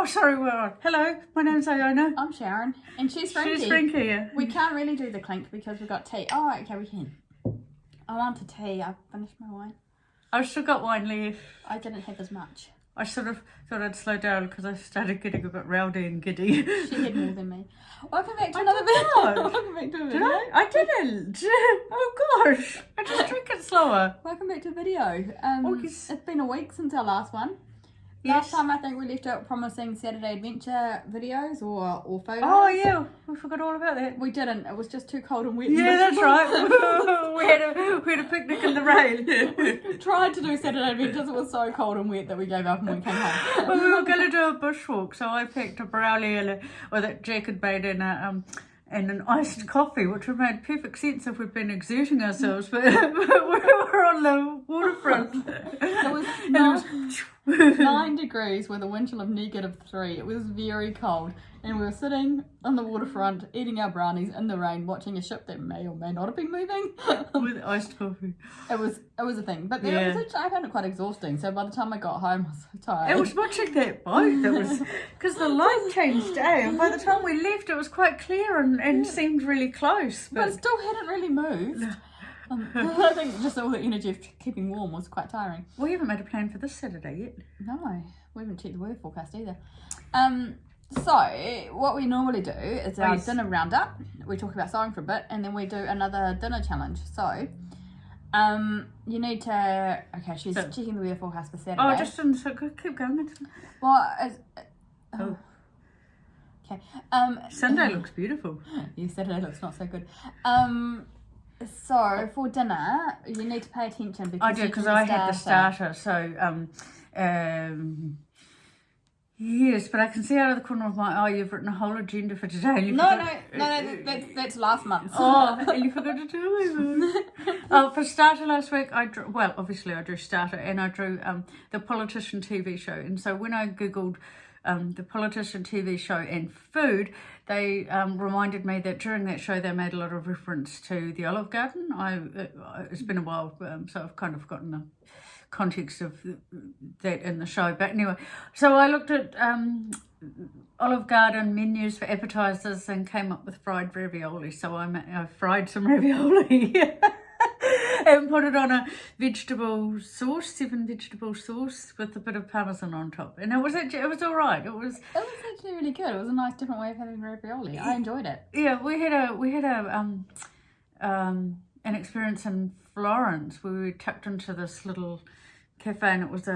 sorry, we're on. Hello, my name's Iona. I'm Sharon, and she's Frankie. She's Frankie, yeah. We can't really do the clink because we've got tea. Oh, okay, we can. I want a tea. I've finished my wine. I've still got wine left. I didn't have as much. I sort of thought I'd slow down because I started getting a bit rowdy and giddy. She had more than me. Welcome back to I another did video. not. Welcome back to a Did video. I didn't. Oh gosh. I just drink it slower. Welcome back to a video. Yes. It's been a week since our last one. Yes. Last time I think we left out promising Saturday adventure videos or photos. Oh yeah, we forgot all about that. We didn't. It was just too cold and wet. Yeah, that's right. we had a picnic in the rain. Tried to do Saturday adventures. It was so cold and wet that we gave up and we came home. Well, we were going to do a bushwalk, so I picked a brownie that Jack had made in and an iced coffee, which would have made perfect sense if we'd been exerting ourselves, but we were on the waterfront. It was 9 degrees with a wind chill of -3. It was very cold, and we were sitting on the waterfront eating our brownies in the rain, watching a ship that may or may not have been moving. With iced coffee. It was a thing, but Yeah. I found it quite exhausting. So by the time I got home, I was so tired. It was watching that boat that was, because the light changed, and by the time we left, it was quite clear and seemed really close. but it still hadn't really moved. I think just all the energy of keeping warm was quite tiring. We haven't made a plan for this Saturday yet. No, we haven't checked the weather forecast either. So what we normally do is our dinner roundup. We talk about sewing for a bit, and then we do another dinner challenge. So, you need to. Okay, she's checking the weather forecast for Saturday. Oh, just so keep going. Well, Oh. okay. Sunday looks beautiful. Yeah, Saturday looks not so good. So for dinner, you need to pay attention because I do, because I had the starter. So, yes, but I can see out of the corner of my eye you've written a whole agenda for today. And you No, forgot- that's last month. Oh, and you forgot to tell me. Oh, for starter last week, I drew, well, obviously I drew starter, and I drew the Politician TV show. And so when I Googled the Politician TV show and food, they reminded me that during that show they made a lot of reference to the Olive Garden. It's been a while, so I've kind of forgotten the context of that in the show. But anyway, so I looked at Olive Garden menus for appetizers and came up with fried ravioli. So I fried some ravioli and put it on a vegetable sauce, 7 vegetable sauce with a bit of parmesan on top. And it was all right. It was actually really good. It was a nice different way of having ravioli. I enjoyed it. Yeah, we had an experience in Florence where we tucked into this little cafe, and it was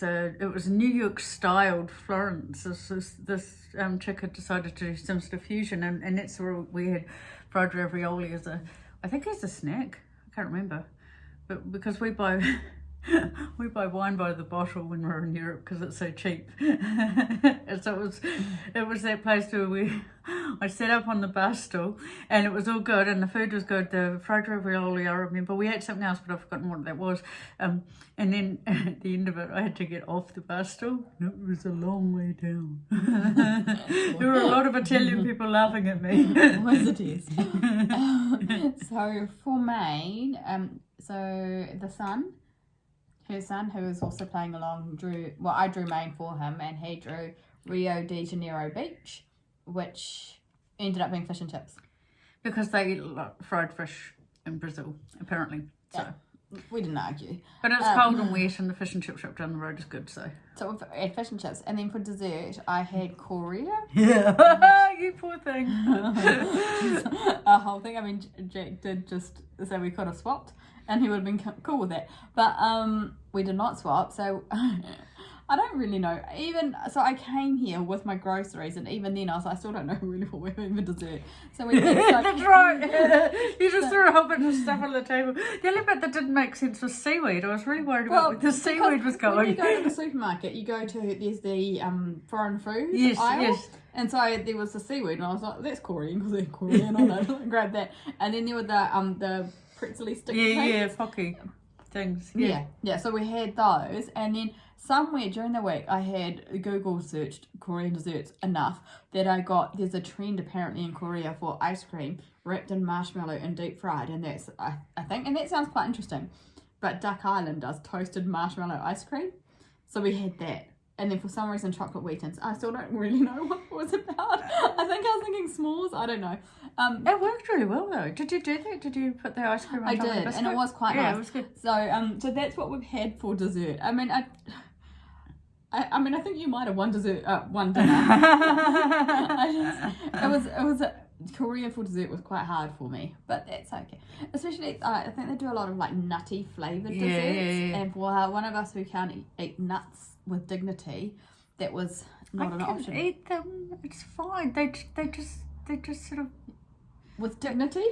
a New York styled Florence. This chick had decided to do some sort of fusion, and that's where we had fried ravioli as a snack. I can't remember, but because we buy wine by the bottle when we're in Europe because it's so cheap. And so it was that place where I sat up on the bar stool, and it was all good, and the food was good. The fried ravioli, I remember. We ate something else, but I've forgotten what that was. And then at the end of it, I had to get off the bar stool. And it was a long way down. There were a lot of Italian people laughing at me. Was it is? So for Maine, so the son. Her son, who was also playing along, I drew Maine for him, and he drew Rio de Janeiro Beach, which ended up being fish and chips. Because they eat a lot of fried fish in Brazil, apparently. So. Yeah, we didn't argue. But it's cold and wet, and the fish and chip shop down the road is good, so. So I had fish and chips, and then for dessert, I had Korea. Yeah, you poor thing. A whole thing. I mean, Jack did just say we could have swapped, and he would have been cool with that. But we did not swap, so I don't really know. So I came here with my groceries, and even then I was like, I still don't know really what we're having for dessert. So we did. That's right. You just threw a whole bunch of stuff on the table. The only bit that didn't make sense was seaweed. I was really worried about where the seaweed was going. When you go to the supermarket, there's the foreign food aisle. Yes. And so there was the seaweed, and I was like, that's Korean, because they're Korean. I grabbed that. And then there were the pretzel stick things. Yeah, pocky things. Yeah. So we had those, and then somewhere during the week I had Google searched Korean desserts enough that there's a trend apparently in Korea for ice cream wrapped in marshmallow and deep fried, and that's I think, and that sounds quite interesting. But Duck Island does toasted marshmallow ice cream, so we had that. and then for some reason chocolate wheatons. I still don't really know what it was about. I think I was thinking s'mores. I don't know. It worked really well though. Did you do that? Did you put the ice cream on I top of the did, biscuit? and it was quite yeah, nice. it was good. So that's what we've had for dessert. I mean, I mean, I think you might have one dessert, one dinner. It was Korea for dessert was quite hard for me, but that's okay. Especially, I think they do a lot of like nutty flavored desserts, and for one of us who can't eat nuts with dignity, that was not an option. I can eat them. It's fine. They just sort of With dignity.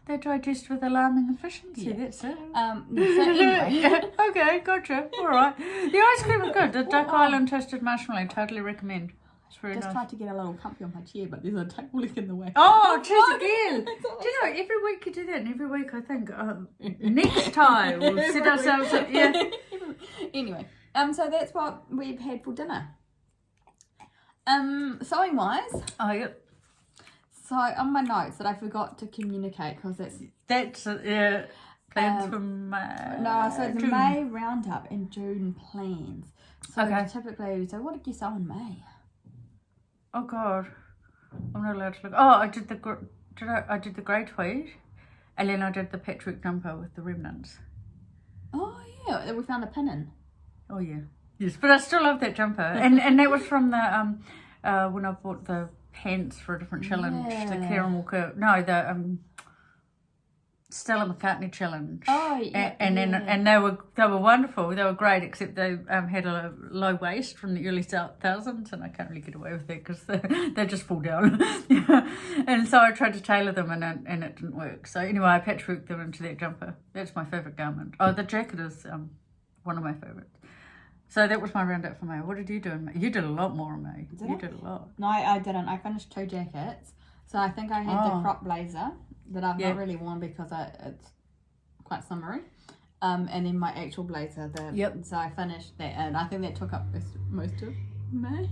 they digest with alarming efficiency. Yeah. That's it. So anyway. Okay, gotcha. All right. The ice cream was good. The Duck Island toasted marshmallow. Totally recommend. It's very Just nice. tried to get a little comfy on my chair, but there's a table leak in the way. Oh, cheers again. Do you know, every week you do that, and every week I think, next time we'll set ourselves up. Yeah. Anyway, so that's what we've had for dinner. Sewing wise, Oh, yeah. so on my notes that I forgot to communicate because That's, plans from no, so the June. May roundup and June plans. So Okay. typically, so what did you sew in May? Oh, God. I'm not allowed to look. Oh, I did the grey tweed, and then I did the patchwork jumper with the remnants. Oh yeah, we found a pin in. Oh, yeah. Yes, but I still love that jumper. And that was from the, when I bought the pants for a different challenge. The Yeah. Karen Walker, no, the Stella McCartney challenge. Oh yeah, And they were wonderful. They were great, except they had a low waist from the early 2000s, and I can't really get away with that because they just fall down. And so I tried to tailor them, and it didn't work. So anyway, I patchworked them into that jumper. That's my favourite garment. Oh, the jacket is one of my favourites. So that was my roundup for May. What did you do in May? You did a lot more in May. Did You I? did a lot. No, I didn't. I finished 2 jackets. So I think I had the Oh. crop blazer that I've Yeah. not really worn because it's quite summery. And then my actual blazer. Yep. So I finished that, and I think that took up most of May.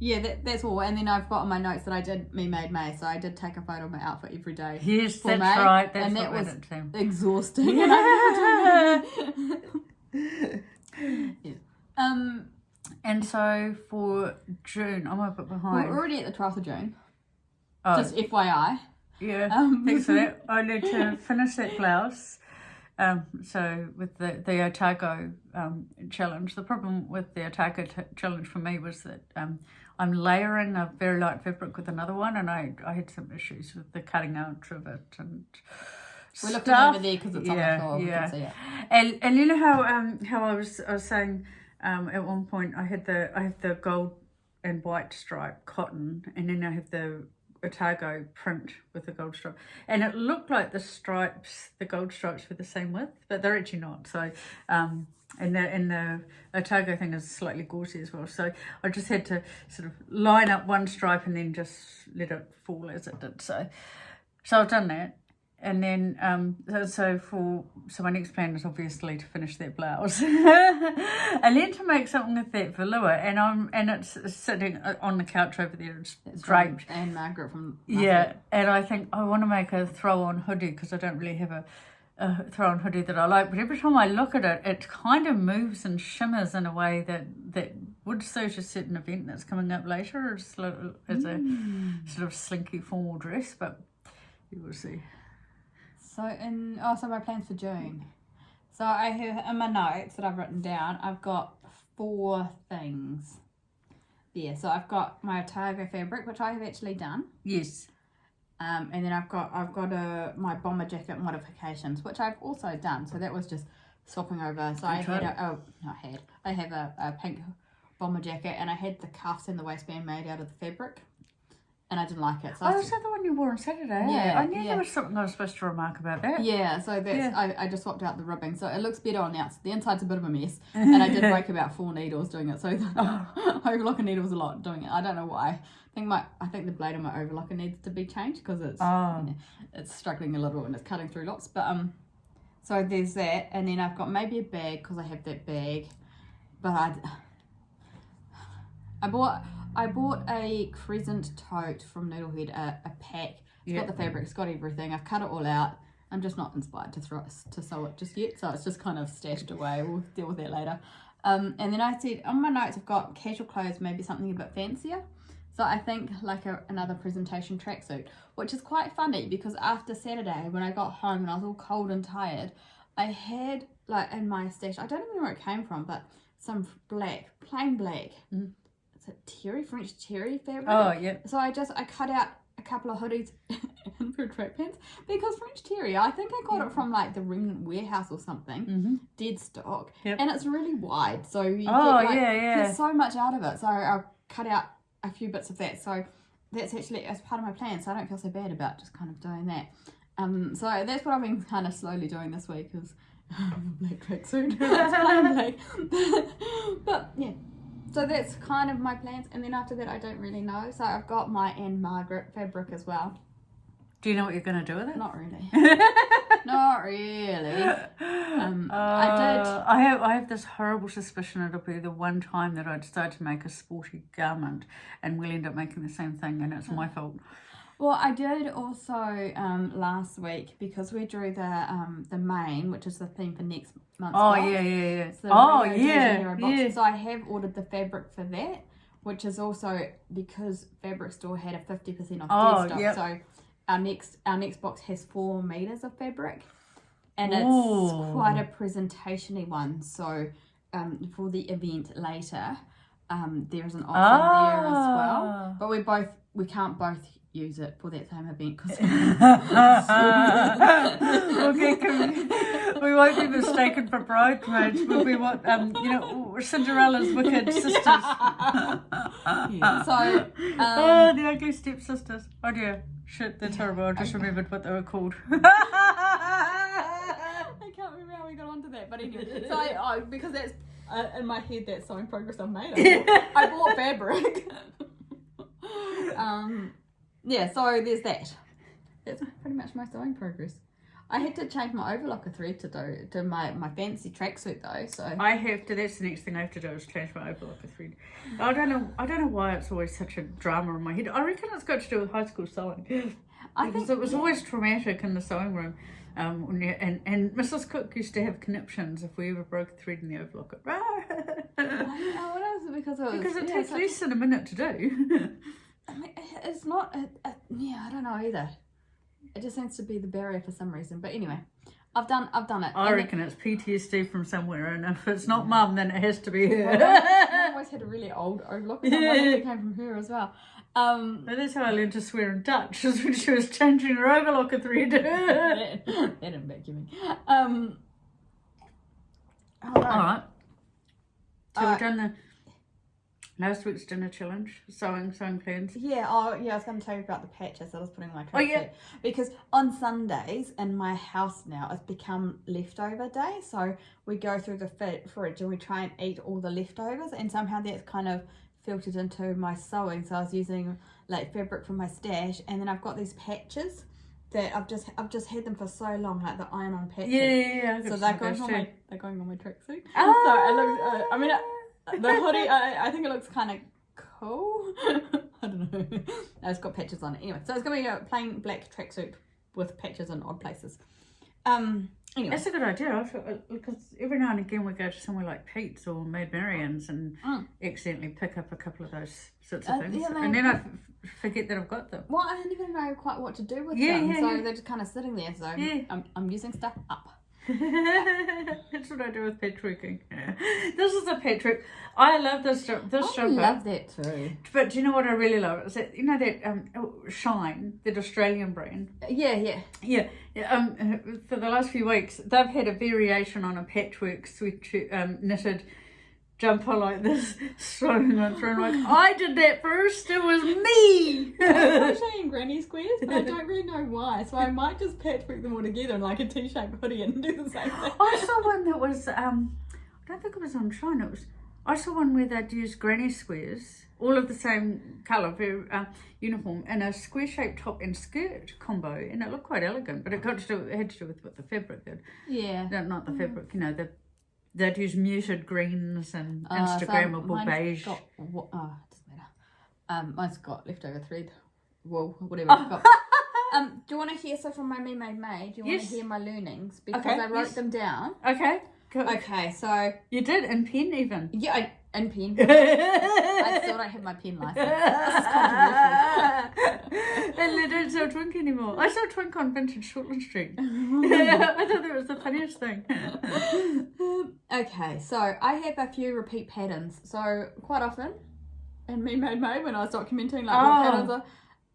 Yeah, that's all. And then I've got on my notes that I did Me Made May. So I did take a photo of my outfit every day. Yes, for that's May, right. That's and what that we was did too. exhausting. And I never did. Yeah. And so for June, I'm a bit We're behind. already at the 12th of June. Oh, Just FYI. yeah. Um, Thanks for that. I need to finish that blouse. So with the Otago challenge, the problem with the Otago challenge for me was that I'm layering a very light fabric with another one, and I had some issues with the cutting out of it and We're looking stuff. over there because it's on the floor. We can see it. And you know how I was saying at one point I have the gold and white stripe cotton, and then I have the Otago print with the gold stripe, and it looked like the gold stripes were the same width, but they're actually not. So and the Otago thing is slightly gauzy as well. So I just had to sort of line up one stripe and then just let it fall as it did. So I've done that. And then, so my next plan is obviously to finish that blouse, and then to make something with that velour, and it's sitting on the couch over there, it's draped. And Margaret from Yeah, and I think I want to make a throw-on hoodie because I don't really have a throw-on hoodie that I like. But every time I look at it, it kind of moves and shimmers in a way that would suit a certain event that's coming up later as a sort of slinky formal dress. But you will see. So my plans for June. So I have in my notes that I've written down, I've got 4 things. Yeah, so I've got my Otago fabric, which I have actually done. Yes. And then I've got my bomber jacket modifications, which I've also done. So that was just swapping over. So I have a pink bomber jacket, and I had the cuffs and the waistband made out of the fabric. And I didn't like it. So Was that the one you wore on Saturday? Yeah, I knew yeah. there was something I was supposed to remark about that. yeah, so that's Yeah. I just swapped out the ribbing, so it looks better on the outside. The inside's a bit of a mess, and I did break about 4 needles doing it. So the overlocker needle was a lot doing it. I don't know why. I think the blade on my overlocker needs to be changed because it's struggling a little and it's cutting through lots. But so there's that, and then I've got maybe a bag because I have that bag, but I bought a crescent tote from Noodlehead, a pack. It's got the fabric, it's got everything. I've cut it all out. I'm just not inspired to sew it just yet, so it's just kind of stashed away. We'll deal with that later. And then I said, on my notes, I've got casual clothes, maybe something a bit fancier. So I think like another presentation tracksuit, which is quite funny because after Saturday, when I got home and I was all cold and tired, I had like in my stash, I don't even know where it came from, but some black, plain black. Is it French terry fabric? Oh, yeah. So I cut out a couple of hoodies and for track pants because French terry, I think I got it from like the Remnant warehouse or something, dead stock, and it's really wide, so you get so much out of it. So I'll cut out a few bits of that, so that's actually as part of my plan, so I don't feel so bad about just kind of doing that. So that's what I've been kind of slowly doing this week, is black tracksuit. It's plain black. But yeah, so that's kind of my plans, and then after that I don't really know. So I've got my Anne Margaret fabric as well. Do you know what you're going to do with it? Not really. Not really. I have this horrible suspicion it'll be the one time that I decide to make a sporty garment and we'll end up making the same thing, and it's my fault. Well, I did also last week, because we drew the main, which is the theme for next month's box. Yeah. So yeah. So I have ordered the fabric for that, which is also because Fabric Store had a 50% off dead stock. Yep. So our next box has 4 meters of fabric, and it's quite a presentation-y one. So for the event later, there is an option there as well. But we can't both use it for that same event because we won't be mistaken for bridesmaids. We'll be what Cinderella's wicked sisters. So the ugly stepsisters. Oh dear. Shit, they're terrible. I just remembered what they were called. I can't remember how we got onto that, but anyway. So because that's in my head, that's sewing progress I've made. I bought fabric. Yeah, so there's that. That's pretty much my sewing progress. I had to change my overlocker thread to my fancy tracksuit though. So I have to. That's the next thing I have to do is change my overlocker thread. I don't know why it's always such a drama in my head. I reckon it's got to do with high school sewing. Because it was always traumatic in the sewing room. And Mrs. Cook used to have conniptions if we ever broke a thread in the overlocker. what else? Because it takes less than a minute to do. I mean, it's not. I don't know either. It just seems to be the barrier for some reason. But anyway, I've done it. I reckon it's PTSD from somewhere, and if it's not Mum, then it has to be her. I always had a really old overlocker. It came from her as well. But that's how I learned to swear in Dutch, is when she was changing her overlocker thread. that didn't vacuum me. Alright. So we've done the last week's dinner challenge, sewing plans. Yeah, I was going to tell you about the patches that I was putting on my tracksuit. Because on Sundays in my house now, it's become leftover day. So we go through the fridge and we try and eat all the leftovers, and somehow that's kind of filtered into my sewing. So I was using like fabric from my stash, and then I've got these patches that I've just had them for so long, like the iron-on patches. Yeah. So they're going on my tracksuit. So it looks. The hoodie, I think it looks kind of cool. I don't know. No, it's got patches on it. Anyway, so it's going to be a plain black tracksuit with patches in odd places. Anyway. That's a good idea, because every now and again we go to somewhere like Pete's or Maid Marian's and accidentally pick up a couple of those sorts of things. And then I forget that I've got them. Well, I don't even know quite what to do with them. So they're just kind of sitting there. So I'm using stuff up. That's what I do with patchworking. This is a patchwork. I love this jumper. I love that too. But do you know what I really love? Is that that Shine, that Australian brand. Yeah. For the last few weeks, they've had a variation on a patchwork knitted jumper like this, throwing on through. Like, I did that first. It was me. I'm showing granny squares, but I don't really know why. So I might just patchwork them all together in like a T-shaped hoodie and do the same thing. I saw one that was I don't think it was on Shine. I saw one where they'd used granny squares, all of the same colour, very uniform, and a square-shaped top and skirt combo, and it looked quite elegant. But it had to do with what the fabric did. Yeah. No, not the fabric. They'd use muted greens and Instagrammable beige. It doesn't matter. Mine's got leftover thread, wool, whatever I've got. Do you want to hear stuff from my Me Made Made? Do you want to hear my learnings? Because I wrote them down. Okay. Okay, so You did, in pen even. yeah, and pen. I still don't have my pen license. This is controversial. And they don't sell Twink anymore. I saw Twink on Vintage Shortland Street. I thought that was the funniest thing. Okay, so I have a few repeat patterns. So quite often, in Me Made Made, when I was documenting like what patterns are,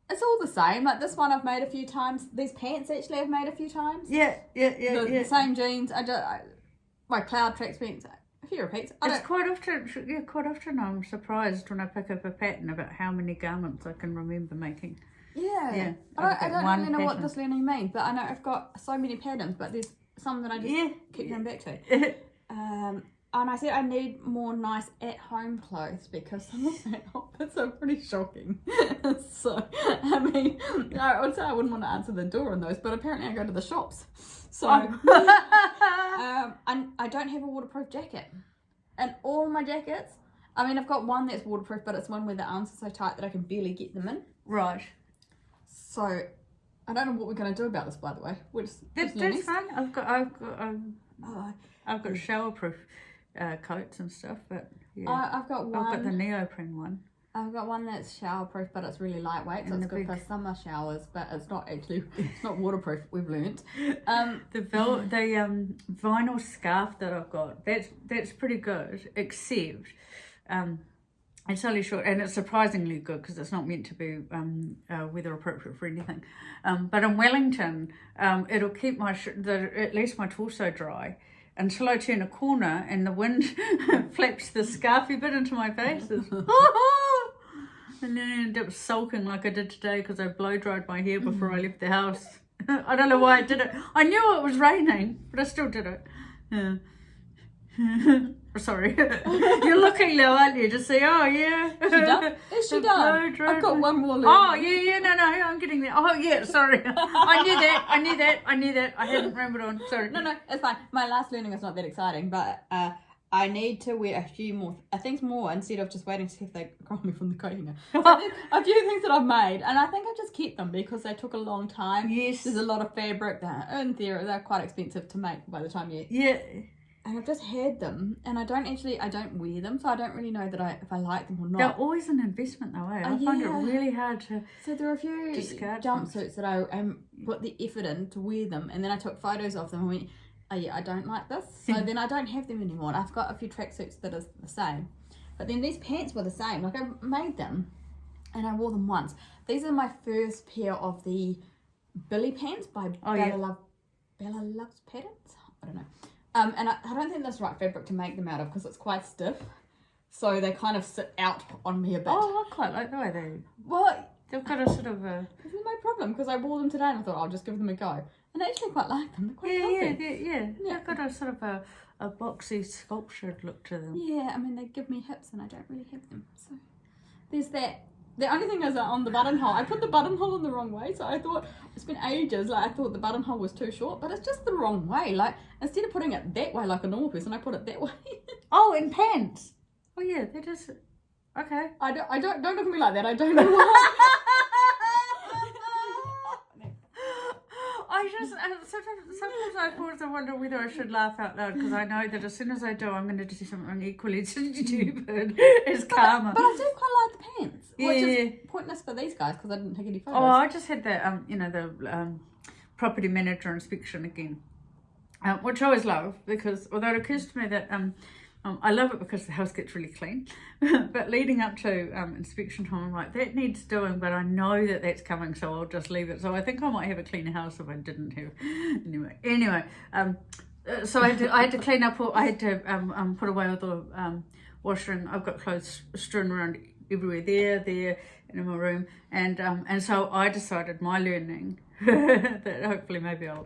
it's all the same. Like this one I've made a few times. These pants actually I've made a few times. The same jeans. My cloud tracks pants. A few repeats. Quite often I'm surprised when I pick up a pattern about how many garments I can remember making. Yeah. I don't really know what this learning means, but I know I've got so many patterns, but there's some that I just keep going back to. And I said I need more nice at-home clothes because some of my outfits are pretty shocking. So, I mean, I would say I wouldn't want to answer the door on those, but apparently I go to the shops. So, and I don't have a waterproof jacket. And all my jackets, I mean, I've got one that's waterproof, but it's one where the arms are so tight that I can barely get them in. Right. So, I don't know what we're going to do about this, by the way. That's fine. I've got showerproof coats and stuff, but yeah. I've got one. I've got the neoprene one. I've got one that's showerproof, but it's really lightweight, so it's good for summer showers. But it's not waterproof. We've learnt. The vinyl scarf that I've got, that's pretty good, except it's only short, and it's surprisingly good because it's not meant to be weather appropriate for anything. But in Wellington, it'll keep at least my torso dry until I turn a corner and the wind flaps the scarfy bit into my face. And then I end up sulking like I did today because I blow dried my hair before I left the house. I don't know why I did it. I knew it was raining, but I still did it. Yeah. Sorry. You're looking now, aren't you? To say, oh yeah. Is she done? Is she done? I've got one more learning. Oh yeah, no, I'm getting there. Oh yeah, sorry. I knew that. I hadn't remembered on. Sorry. No, it's fine. My last learning is not that exciting, but I need to wear a few more things more instead of just waiting to see if they grow me from the kohinga. So a few things that I've made, and I think I just kept them because they took a long time. Yes. There's a lot of fabric that in theory they're quite expensive to make by the time you. Yeah. And I've just had them, and I don't wear them, so I don't really know if I like them or not. They're always an investment though, eh? I find it really hard to. So there are a few jumpsuits that I put the effort in to wear them, and then I took photos of them and went, oh yeah, I don't like this. So then I don't have them anymore. I've got a few tracksuits that are the same. But then these pants were the same. Like I made them and I wore them once. These are my first pair of the Billy pants by Bella Loves Patterns. I don't know. And I don't think that's the right fabric to make them out of because it's quite stiff. So they kind of sit out on me a bit. Oh, I quite like the way they... Well, they've got a sort of a... This is my problem because I wore them today and I thought I'll just give them a go. And I actually quite like them. They're quite comfy. Yeah. They've got a sort of a boxy sculptured look to them. Yeah, I mean, they give me hips and I don't really have them. So there's that. The only thing is that on the buttonhole, I put the buttonhole in the wrong way. So I thought, it's been ages, like I thought the buttonhole was too short, but it's just the wrong way. Like, instead of putting it that way like a normal person, I put it that way. Oh, in pants? Oh yeah, that is... Okay. Don't look at me like that. I don't know why. Sometimes I pause and wonder whether I should laugh out loud because I know that as soon as I do, I'm going to do something equally stupid. It's karma. But I do quite like the pants, which is pointless for these guys because I didn't take any photos. Oh, I just had the property manager inspection again, which I always love because although it occurs to me that I love it because the house gets really clean, but leading up to inspection time, I'm like, that needs doing, but I know that that's coming, so I'll just leave it. So I think I might have a cleaner house if I didn't have. Anyway, so I had to clean up. I had to put away all the washing. I've got clothes strewn around everywhere, there, and in my room, and so I decided my learning that hopefully maybe I'll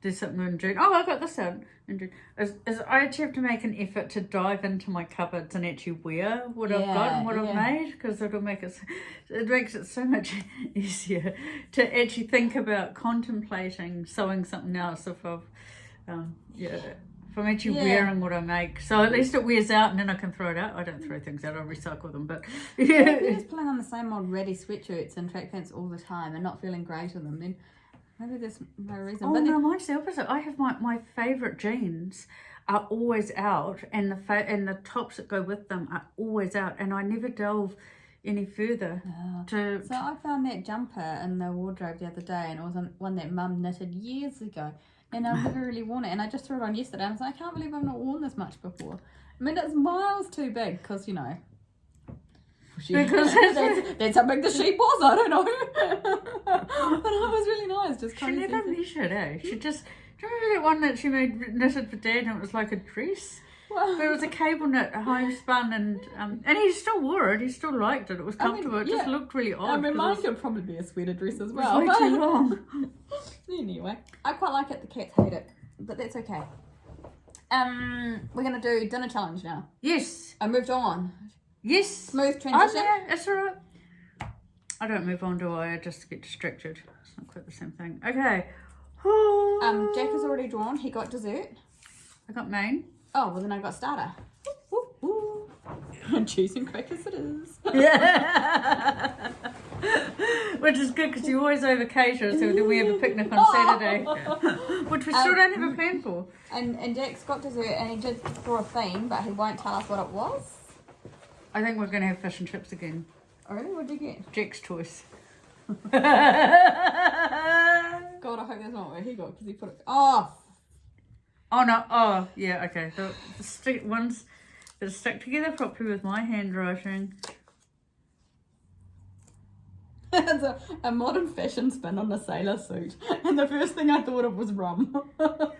do something in June. Oh, I got this out in June. Is I actually have to make an effort to dive into my cupboards and actually wear what I've got and what I've made because it makes it so much easier to actually think about contemplating sewing something else if I've if I'm actually wearing what I make. So at least it wears out and then I can throw it out. I don't throw things out, I recycle them, but if you're just pulling on the same old ratty sweatshirts and track pants all the time and not feeling great in them, then maybe there's no reason. Oh, no, mine's the opposite. I have my favourite jeans are always out, and the tops that go with them are always out, and I never delve any further to. So I found that jumper in the wardrobe the other day, and it was one that Mum knitted years ago, and I never really worn it, and I just threw it on yesterday. I was like, I can't believe I've not worn this much before. I mean, it's miles too big because, you know. Because that's how big the sheep was, I don't know. But it was really nice. Just she never measured, eh? She just. Do you remember that one that she knitted for Dad, and it was like a dress? Well, There was a cable knit, homespun, and he still wore it. He still liked it. It was comfortable. It just looked really odd. I mean, mine 'cause could probably be a sweater dress as it well. was way too long. Anyway, I quite like it. The cats hate it, but that's okay. We're gonna do dinner challenge now. Yes. I moved on. Yes. Smooth Oh, transition. yeah, it's alright. I don't move on, do I? I just get distracted. It's not quite the same thing. Okay. Jack has already drawn. He got dessert. I got main. Oh, well then I got starter. Cheese and crackers it is. Yeah. Which is good because you always over cater, so then we have a picnic on Saturday. Which we still don't have a plan for. And Jack's got dessert and he did draw a theme, but he won't tell us what it was. I think we're going to have fish and chips again. Oh, really? What did you get? Jack's choice. God, I hope that's not what he got because he put it. Oh! Oh no, oh yeah, okay. The stick ones that are stuck together properly with my handwriting. It's a modern fashion spin on a sailor suit. And the first thing I thought of was rum. For a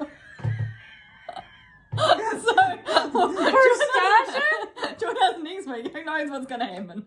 starter? Join us next week. Who knows what's going to happen?